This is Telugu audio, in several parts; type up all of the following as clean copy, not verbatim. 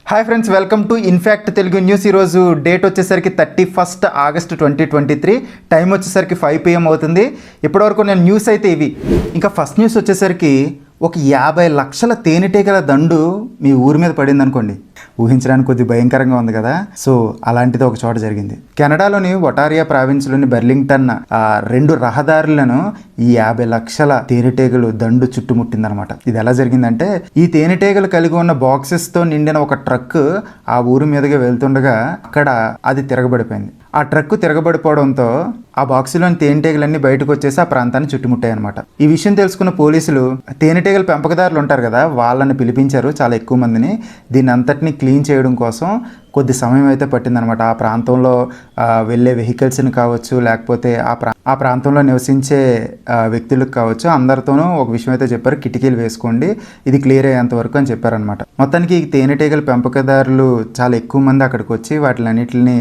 Hi friends, welcome to in fact Telugu news. ఈరోజు డేట్ వచ్చేసరికి 31 ఆగస్ట్ 2023, టైం వచ్చేసరికి 5 PM అవుతుంది. ఇప్పటివరకు నేను న్యూస్ అయితే ఇవి. ఇంకా ఫస్ట్ న్యూస్ వచ్చేసరికి ఒక 50 లక్షల తేనెటీగల దండు మీ ఊరి మీద పడింది అనుకోండి. ఊహించడానికి కొద్ది భయంకరంగా ఉంది కదా. సో అలాంటిది ఒక చోట జరిగింది. కెనడాలోని ఒటారియా ప్రావిన్స్లోని బెర్లింగ్టన్ 2 రహదారులను ఈ 50 లక్షల తేనెటీగలు దండు చుట్టుముట్టిందనమాట. ఇది ఎలా జరిగిందంటే, ఈ తేనెటీగలు కలిగి ఉన్న బాక్సెస్తో నిండిన ఒక ట్రక్ ఆ ఊరి మీదుగా వెళ్తుండగా అక్కడ అది తిరగబడిపోయింది. ఆ ట్రక్ తిరగబడిపోవడంతో ఆ బాక్సులోని తేనెటీగలన్నీ బయటకు వచ్చేసి ఆ ప్రాంతాన్ని చుట్టుముట్టాయి అనమాట. ఈ విషయం తెలుసుకున్న పోలీసులు తేనెటీగల పెంపకదారులు ఉంటారు కదా, వాళ్ళని పిలిపించారు, చాలా ఎక్కువ మందిని. దీన్ని అంతటినీ క్లీన్ చేయడం కోసం కొద్ది సమయం అయితే పట్టిందనమాట. ఆ ప్రాంతంలో వెళ్ళే వెహికల్స్ని కావచ్చు, లేకపోతే ఆ ప్రాంతంలో నివసించే వ్యక్తులకు కావచ్చు, అందరితోనూ ఒక విషయం అయితే చెప్పారు, కిటికీలు వేసుకోండి, ఇది క్లియర్ అయ్యేంత వరకు అని చెప్పారనమాట. మొత్తానికి ఈ తేనెటీగల పెంపకదారులు చాలా ఎక్కువ మంది అక్కడికి వచ్చి వాటిలన్నిటిని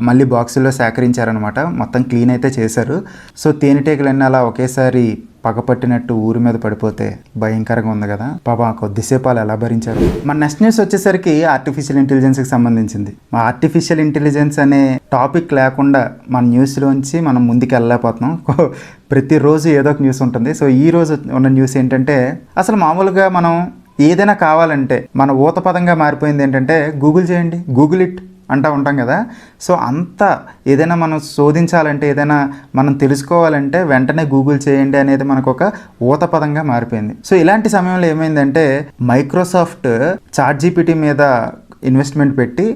మళ్ళీ బాక్సుల్లో సేకరించారనమాట. మొత్తం క్లీన్ అయితే చేశారు. సో తేనెటీగలన్నీ అలా ఒకేసారి పగపట్టినట్టు ఊరి మీద పడిపోతే భయంకరంగా ఉంది కదా. పాపం కొద్దిసేపు వాళ్ళు ఎలా భరించారు. మన నెక్స్ట్ న్యూస్ వచ్చేసరికి ఆర్టిఫిషియల్ ఇంటెలిజెన్స్కి సంబంధించింది. మా ఆర్టిఫిషియల్ ఇంటెలిజెన్స్ అనే టాపిక్ లేకుండా మన న్యూస్లోంచి మనం ముందుకు వెళ్ళలేకపోతున్నాం. ప్రతిరోజు ఏదో ఒక న్యూస్ ఉంటుంది. సో ఈ రోజు ఉన్న న్యూస్ ఏంటంటే, అసలు మామూలుగా మనం ఏదైనా కావాలంటే మన ఊత పదంగా మారిపోయింది ఏంటంటే, గూగుల్ చేయండి, గూగుల్ ఇట్ అంటూ ఉంటాం కదా. సో అంతా ఏదైనా మనం శోధించాలంటే, ఏదైనా మనం తెలుసుకోవాలంటే వెంటనే గూగుల్ చేయండి అనేది మనకు ఒక ఊత పదంగా మారిపోయింది. సో ఇలాంటి సమయంలో ఏమైందంటే, మైక్రోసాఫ్ట్ ChatGPT మీద ఇన్వెస్ట్మెంట్ పెట్టి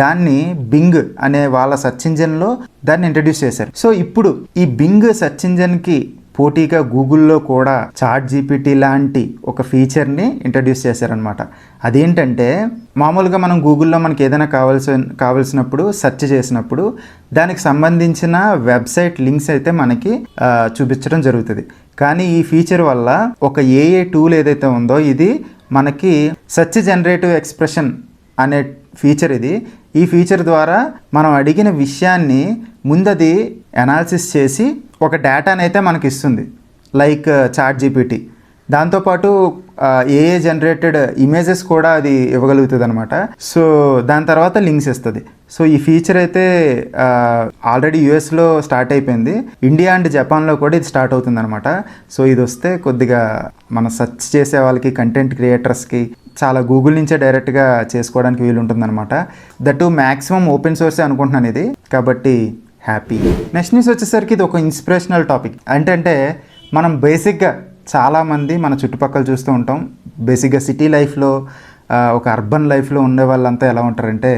దాన్ని బింగ్ అనే వాళ్ళ సెర్చ్ ఇంజిన్లో దాన్ని ఇంట్రడ్యూస్ చేశారు. సో ఇప్పుడు ఈ బింగ్ సెర్చ్ ఇంజిన్కి పోటీగా గూగుల్లో కూడా ChatGPT లాంటి ఒక ఫీచర్ని ఇంట్రడ్యూస్ చేశారనమాట. అదేంటంటే, మామూలుగా మనం గూగుల్లో మనకి ఏదైనా కావాల్సినప్పుడు సెర్చ్ చేసినప్పుడు దానికి సంబంధించిన వెబ్సైట్ లింక్స్ అయితే మనకి చూపించడం జరుగుతుంది. కానీ ఈ ఫీచర్ వల్ల ఒక AI టూల్ ఏదైతే ఉందో, ఇది మనకి సెర్చ్ జనరేటివ్ ఎక్స్ప్రెషన్ అనే ఫీచర్ ఇది. ఈ ఫీచర్ ద్వారా మనం అడిగిన విషయాన్ని ముందది అనాలిసిస్ చేసి ఒక డేటాని అయితే మనకి ఇస్తుంది, లైక్ ChatGPT. దాంతోపాటు AI జనరేటెడ్ ఇమేజెస్ కూడా అది ఇవ్వగలుగుతుంది అనమాట. సో దాని తర్వాత లింక్స్ ఇస్తుంది. సో ఈ ఫీచర్ అయితే ఆల్రెడీ యూఎస్లో స్టార్ట్ అయిపోయింది. ఇండియా అండ్ జపాన్లో కూడా ఇది స్టార్ట్ అవుతుంది అనమాట. సో ఇది వస్తే కొద్దిగా మనం సెర్చ్ చేసే వాళ్ళకి, కంటెంట్ క్రియేటర్స్కి చాలా గూగుల్ నుంచే డైరెక్ట్గా చేసుకోవడానికి వీలు ఉంటుందన్నమాట. దట్ మ్యాక్సిమం ఓపెన్ సోర్సే అనుకుంటున్నాను ఇది, కాబట్టి హ్యాపీ. నెక్స్ట్ న్యూస్ వచ్చేసరికి ఇది ఒక ఇన్స్పిరేషనల్ టాపిక్. అంటే మనం బేసిక్గా చాలామంది మన చుట్టుపక్కల చూస్తూ ఉంటాం. బేసిక్గా సిటీ లైఫ్లో, ఒక అర్బన్ లైఫ్లో ఉండే వాళ్ళంతా ఎలా ఉంటారంటే,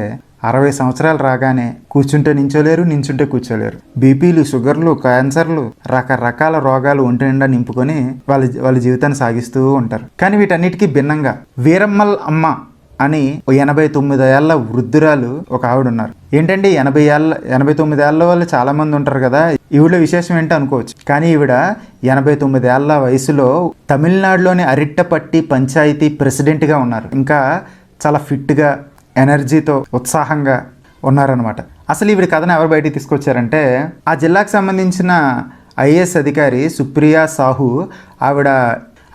60 సంవత్సరాలు రాగానే కూర్చుంటే నించోలేరు, నించుంటే కూర్చోలేరు. బీపీలు, షుగర్లు, క్యాన్సర్లు, రకరకాల రోగాలు ఒంటి నిండా నింపుకొని వాళ్ళ జీవితాన్ని సాగిస్తూ ఉంటారు. కానీ వీటన్నిటికీ భిన్నంగా వీరమ్మల్ అమ్మ అని 89 ఏళ్ల వృద్ధురాలు ఒక ఆవిడ ఉన్నారు. ఏంటంటే 89 ఏళ్ళ వాళ్ళు చాలామంది ఉంటారు కదా, ఈవిడ విశేషం ఏంటో అనుకోవచ్చు. కానీ ఈవిడ 89 ఏళ్ల వయసులో తమిళనాడులోని అరిట్టపట్టి పంచాయతీ ప్రెసిడెంట్గా ఉన్నారు. ఇంకా చాలా ఫిట్గా, ఎనర్జీతో, ఉత్సాహంగా ఉన్నారనమాట. అసలు ఈవిడ కథను ఎవరు బయటికి తీసుకొచ్చారంటే, ఆ జిల్లాకు సంబంధించిన IAS అధికారి సుప్రియా సాహు, ఆవిడ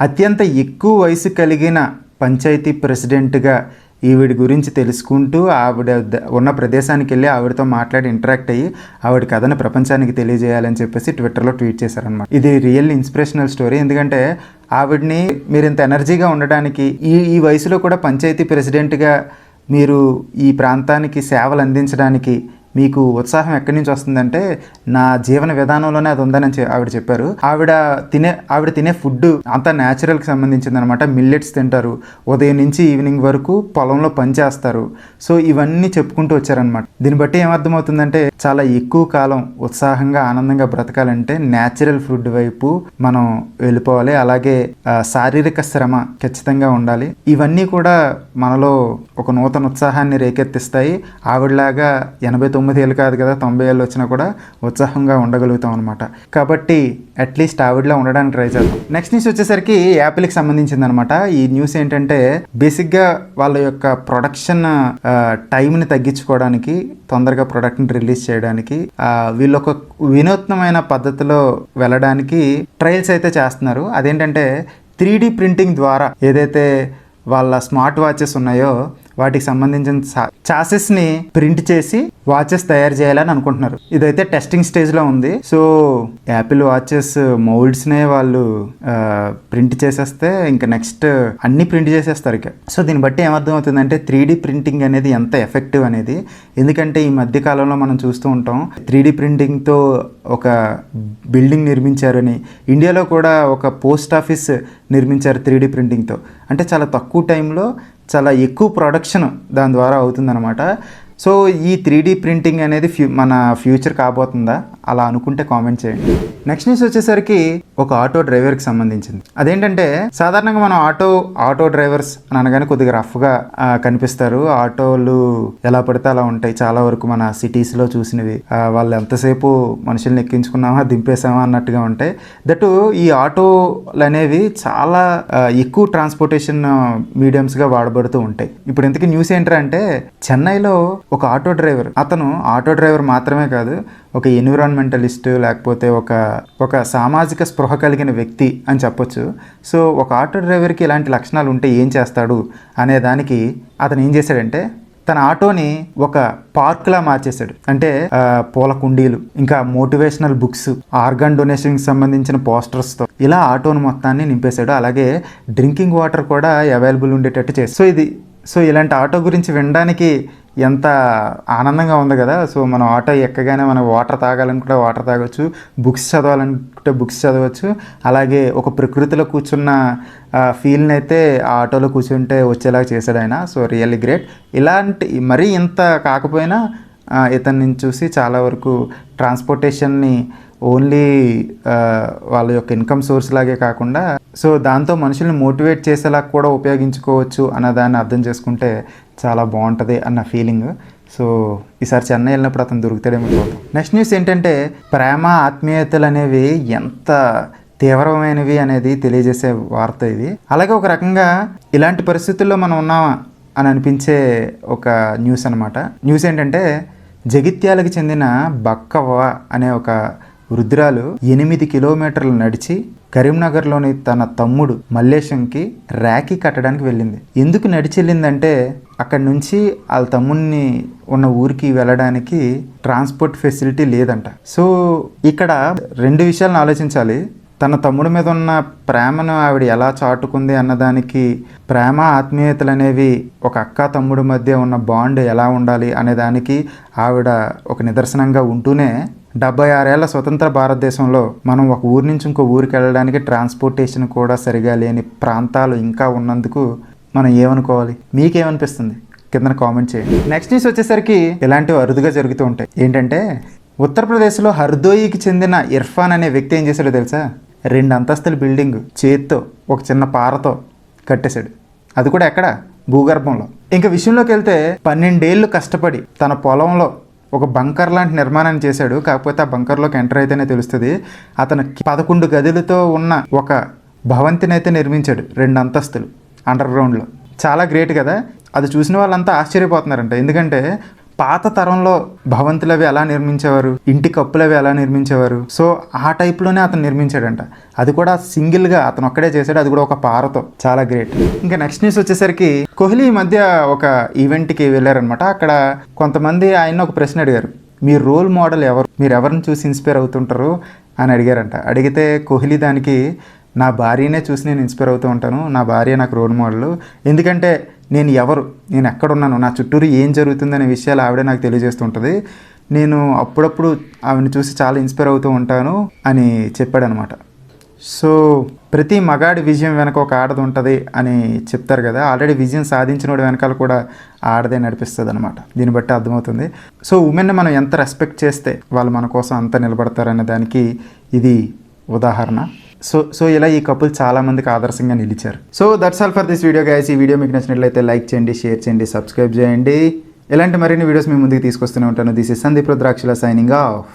అత్యంత ఎక్కువ వయసు కలిగిన పంచాయతీ ప్రెసిడెంట్గా ఈవిడ గురించి తెలుసుకుంటూ ఆవిడ ఉన్న ప్రదేశానికి వెళ్ళి ఆవిడతో మాట్లాడి ఇంటరాక్ట్ అయ్యి ఆవిడ కథను ప్రపంచానికి తెలియజేయాలని చెప్పేసి ట్విట్టర్లో ట్వీట్ చేశారనమాట. ఇది రియల్ ఇన్స్పిరేషనల్ స్టోరీ. ఎందుకంటే ఆవిడని మీరు ఇంత ఎనర్జీగా ఉండడానికి, ఈ వయసులో కూడా పంచాయతీ ప్రెసిడెంట్గా మీరు ఈ ప్రాంతానికి సేవలు అందించడానికి మీకు ఉత్సాహం ఎక్కడి నుంచి వస్తుందంటే, నా జీవన విధానంలోనే అది ఉందని ఆవిడ చెప్పారు. ఆవిడ తినే ఫుడ్ అంతా న్యాచురల్కి సంబంధించింది అనమాట. మిల్లెట్స్ తింటారు, ఉదయం నుంచి ఈవినింగ్ వరకు పొలంలో పనిచేస్తారు. సో ఇవన్నీ చెప్పుకుంటూ వచ్చారనమాట. దీన్ని బట్టి ఏమర్థమవుతుందంటే, చాలా ఎక్కువ కాలం ఉత్సాహంగా, ఆనందంగా బ్రతకాలంటే న్యాచురల్ ఫుడ్ వైపు మనం వెళ్ళిపోవాలి. అలాగే శారీరక శ్రమ ఖచ్చితంగా ఉండాలి. ఇవన్నీ కూడా మనలో ఒక నూతన ఉత్సాహాన్ని రేకెత్తిస్తాయి. ఆవిడలాగా 89 ఏళ్ళు కాదు కదా, 90 ఏళ్ళు వచ్చినా కూడా ఉత్సాహంగా ఉండగలుగుతాం అనమాట. కాబట్టి అట్లీస్ట్ ఆవిడలా ఉండడానికి ట్రై చేద్దాం. నెక్స్ట్ న్యూస్ వచ్చేసరికి యాపిల్కి సంబంధించింది అనమాట. ఈ న్యూస్ ఏంటంటే, బేసిక్గా వాళ్ళ యొక్క ప్రొడక్షన్ టైంని తగ్గించుకోవడానికి, తొందరగా ప్రొడక్ట్ని రిలీజ్ చేయడానికి వీళ్ళు ఒక వినూత్నమైన పద్ధతిలో వెళ్ళడానికి ట్రయల్స్ అయితే చేస్తున్నారు. అదేంటంటే 3D ప్రింటింగ్ ద్వారా ఏదైతే వాళ్ళ స్మార్ట్ వాచెస్ ఉన్నాయో వాటికి సంబంధించిన చాసెస్ని ప్రింట్ చేసి వాచెస్ తయారు చేయాలని అనుకుంటున్నారు. ఇదైతే టెస్టింగ్ స్టేజ్లో ఉంది. సో యాపిల్ వాచెస్ మౌల్డ్స్నే వాళ్ళు ప్రింట్ చేసేస్తే ఇంకా నెక్స్ట్ అన్ని ప్రింట్ చేసేస్తారు ఇక. సో దీన్ని బట్టి ఏమర్థం అవుతుందంటే 3D ప్రింటింగ్ అనేది ఎంత ఎఫెక్టివ్ అనేది. ఎందుకంటే ఈ మధ్య కాలంలో మనం చూస్తూ ఉంటాం 3D ప్రింటింగ్తో ఒక బిల్డింగ్ నిర్మించారని, ఇండియాలో కూడా ఒక పోస్ట్ ఆఫీస్ నిర్మించారు 3D ప్రింటింగ్తో. అంటే చాలా తక్కువ టైంలో చాలా ఎక్కువ ప్రొడక్షన్ దాని ద్వారా అవుతుందన్నమాట. సో ఈ 3D ప్రింటింగ్ అనేది మన ఫ్యూచర్ కాబోతుందా? అలా అనుకుంటే కామెంట్ చేయండి. నెక్స్ట్ న్యూస్ వచ్చేసరికి ఒక ఆటో డ్రైవర్కి సంబంధించింది. అదేంటంటే సాధారణంగా మనం ఆటో డ్రైవర్స్ అని అనగానే కొద్దిగా రఫ్గా కనిపిస్తారు. ఆటోలు ఎలా పడితే అలా ఉంటాయి చాలా వరకు మన సిటీస్లో చూసినవి. వాళ్ళు ఎంతసేపు మనుషుల్ని ఎక్కించుకున్నామా దింపేసామా అన్నట్టుగా ఉంటాయి. దట్ ఈ ఆటోలు అనేవి చాలా ఎక్కువ ట్రాన్స్పోర్టేషన్ మీడియంస్గా వాడబడుతూ ఉంటాయి. ఇప్పుడు ఇంతకీ న్యూస్ ఏంటంటే చెన్నైలో ఒక ఆటో డ్రైవర్, అతను ఆటో డ్రైవర్ మాత్రమే కాదు, ఒక ఎన్విరాన్మెంటలిస్ట్ లేకపోతే ఒక సామాజిక స్పృహ కలిగిన వ్యక్తి అని చెప్పొచ్చు. సో ఒక ఆటో డ్రైవర్కి ఇలాంటి లక్షణాలు ఉంటే ఏం చేస్తాడు అనే దానికి అతను ఏం చేశాడంటే తన ఆటోని ఒక పార్క్లా మార్చేశాడు. అంటే పూల కుండీలు, ఇంకా మోటివేషనల్ బుక్స్, ఆర్గాన్ డొనేషన్కి సంబంధించిన పోస్టర్స్తో ఇలా ఆటోని మొత్తాన్ని నింపేశాడు. అలాగే డ్రింకింగ్ వాటర్ కూడా అవైలబుల్ ఉండేటట్టు చేశాడు. సో ఇలాంటి ఆటో గురించి వినడానికి ఎంత ఆనందంగా ఉంది కదా. సో మనం ఆటో ఎక్కగానే మనం వాటర్ తాగాలనుకుంటే వాటర్ తాగొచ్చు, బుక్స్ చదవాలనుకుంటే బుక్స్ చదవచ్చు. అలాగే ఒక ప్రకృతిలో కూర్చున్న ఫీల్ని అయితే ఆ ఆటోలో కూర్చుంటే వచ్చేలాగా చేశాడు ఆయన. So really great. ఇలాంటి మరీ ఇంత కాకపోయినా ఇతన్ని చూసి చాలా వరకు ట్రాన్స్పోర్టేషన్ని ఓన్లీ వాళ్ళ యొక్క ఇన్కమ్ సోర్స్ లాగే కాకుండా సో దాంతో మనుషుల్ని మోటివేట్ చేసేలా కూడా ఉపయోగించుకోవచ్చు అన్న దాన్ని అర్థం చేసుకుంటే చాలా బాగుంటుంది అన్న ఫీలింగ్. సో ఈసారి చెన్నై వెళ్ళినప్పుడు అతను దొరుకుతాడేమో చూద్దాం. నెక్స్ట్ న్యూస్ ఏంటంటే ప్రేమ ఆత్మీయతలు అనేవి ఎంత తీవ్రమైనవి అనేది తెలియజేసే వార్త ఇది. అలాగే ఒక రకంగా ఇలాంటి పరిస్థితుల్లో మనం ఉన్నామా అని అనిపించే ఒక న్యూస్ అనమాట. న్యూస్ ఏంటంటే జగిత్యాలకు చెందిన బక్కవ్వ అనే ఒక వృద్ధురాలు 8 కిలోమీటర్లు నడిచి కరీంనగర్లోని తన తమ్ముడు మల్లేశంకి రాఖీ కట్టడానికి వెళ్ళింది. ఎందుకు నడిచి వెళ్ళిందంటే అక్కడి నుంచి వాళ్ళ తమ్ముడిని ఉన్న ఊరికి వెళ్ళడానికి ట్రాన్స్పోర్ట్ ఫెసిలిటీ లేదంట. సో ఇక్కడ 2 విషయాలను ఆలోచించాలి. తన తమ్ముడి మీద ఉన్న ప్రేమను ఆవిడ ఎలా చాటుకుంది అన్నదానికి, ప్రేమ ఆత్మీయతలు అనేవి ఒక అక్క తమ్ముడి మధ్య ఉన్న బాండ్ ఎలా ఉండాలి అనేదానికి ఆవిడ ఒక నిదర్శనంగా ఉంటూనే 76 ఏళ్ల స్వతంత్ర భారతదేశంలో మనం ఒక ఊరి నుంచి ఇంకో ఊరికి వెళ్ళడానికి ట్రాన్స్పోర్టేషన్ కూడా సరిగా లేని ప్రాంతాలు ఇంకా ఉన్నందుకు మనం ఏమనుకోవాలి? మీకేమనిపిస్తుంది? కింద కామెంట్ చేయండి. నెక్స్ట్ న్యూస్ వచ్చేసరికి ఇలాంటివి అరుదుగా జరుగుతూ ఉంటాయి. ఏంటంటే ఉత్తరప్రదేశ్లో హర్దోయికి చెందిన ఇర్ఫాన్ అనే వ్యక్తి ఏం చేశాడో తెలుసా? 2 అంతస్తుల బిల్డింగ్ చేత్తో ఒక చిన్న పారతో కట్టేశాడు. అది కూడా ఎక్కడ? భూగర్భంలో. ఇంకా విషయంలోకి వెళ్తే 12 ఏళ్ళు కష్టపడి తన పొలంలో ఒక బంకర్ లాంటి నిర్మాణాన్ని చేశాడు. కాకపోతే ఆ బంకర్లోకి ఎంటర్ అయితేనే తెలుస్తుంది. అతను 11 గదులతో ఉన్న ఒక భవంతిని అయితే నిర్మించాడు, 2 అంతస్తులు అండర్ గ్రౌండ్లో. చాలా గ్రేట్ కదా. అది చూసిన వాళ్ళంతా ఆశ్చర్యపోతున్నారంట. ఎందుకంటే పాత తరంలో భవంతులు అవి ఎలా నిర్మించేవారు, ఇంటి కప్పులు అవి ఎలా నిర్మించేవారు. సో ఆ టైప్లోనే అతను నిర్మించాడంట. అది కూడా సింగిల్గా అతను ఒక్కడే చేశాడు, అది కూడా ఒక పారతో. చాలా గ్రేట్. ఇంకా నెక్స్ట్ న్యూస్ వచ్చేసరికి కోహ్లీ ఈ మధ్య ఒక ఈవెంట్కి వెళ్ళారనమాట. అక్కడ కొంతమంది ఆయన ఒక ప్రశ్న అడిగారు, మీ రోల్ మోడల్ ఎవరు, మీరు ఎవరిని చూసి ఇన్స్పైర్ అవుతుంటారు అని అడిగారంట. అడిగితే కోహ్లీ దానికి నా భార్యనే చూసి నేను ఇన్స్పైర్ అవుతూ ఉంటాను, నా భార్య నాకు రోల్ మోడల్. ఎందుకంటే నేను ఎక్కడున్నాను, నా చుట్టూరు ఏం జరుగుతుందనే విషయాలు ఆవిడే నాకు తెలియజేస్తుంటుంది. నేను అప్పుడప్పుడు ఆవిడని చూసి చాలా ఇన్స్పైర్ అవుతూ ఉంటాను అని చెప్పాడనమాట. సో ప్రతి మగాడి విజయం వెనక ఒక ఆడది ఉంటుంది అని చెప్తారు కదా. ఆల్రెడీ విజయం సాధించిన వెనకాల కూడా ఆడదే నడిపిస్తుంది అనమాట. దీన్ని బట్టి అర్థమవుతుంది. సో ఉమెన్ని మనం ఎంత రెస్పెక్ట్ చేస్తే వాళ్ళు మన కోసం అంతా నిలబడతారనే దానికి ఇది ఉదాహరణ. సో ఇలా ఈ కపుల్ చాలా మందికి ఆదర్శంగా నిలిచారు. So that's all for this video guys. ఈ వీడియో మీకు నచ్చినట్లయితే లైక్ చేయండి, షేర్ చేయండి, సబ్స్క్రైబ్ చేయండి. ఇలాంటి మరిన్ని వీడియోస్ మీ ముందుకు తీసుకొస్తూనే ఉంటాను. దిస్ ఇస్ సందీప్ రుద్రాక్షల సైనింగ్ ఆఫ్.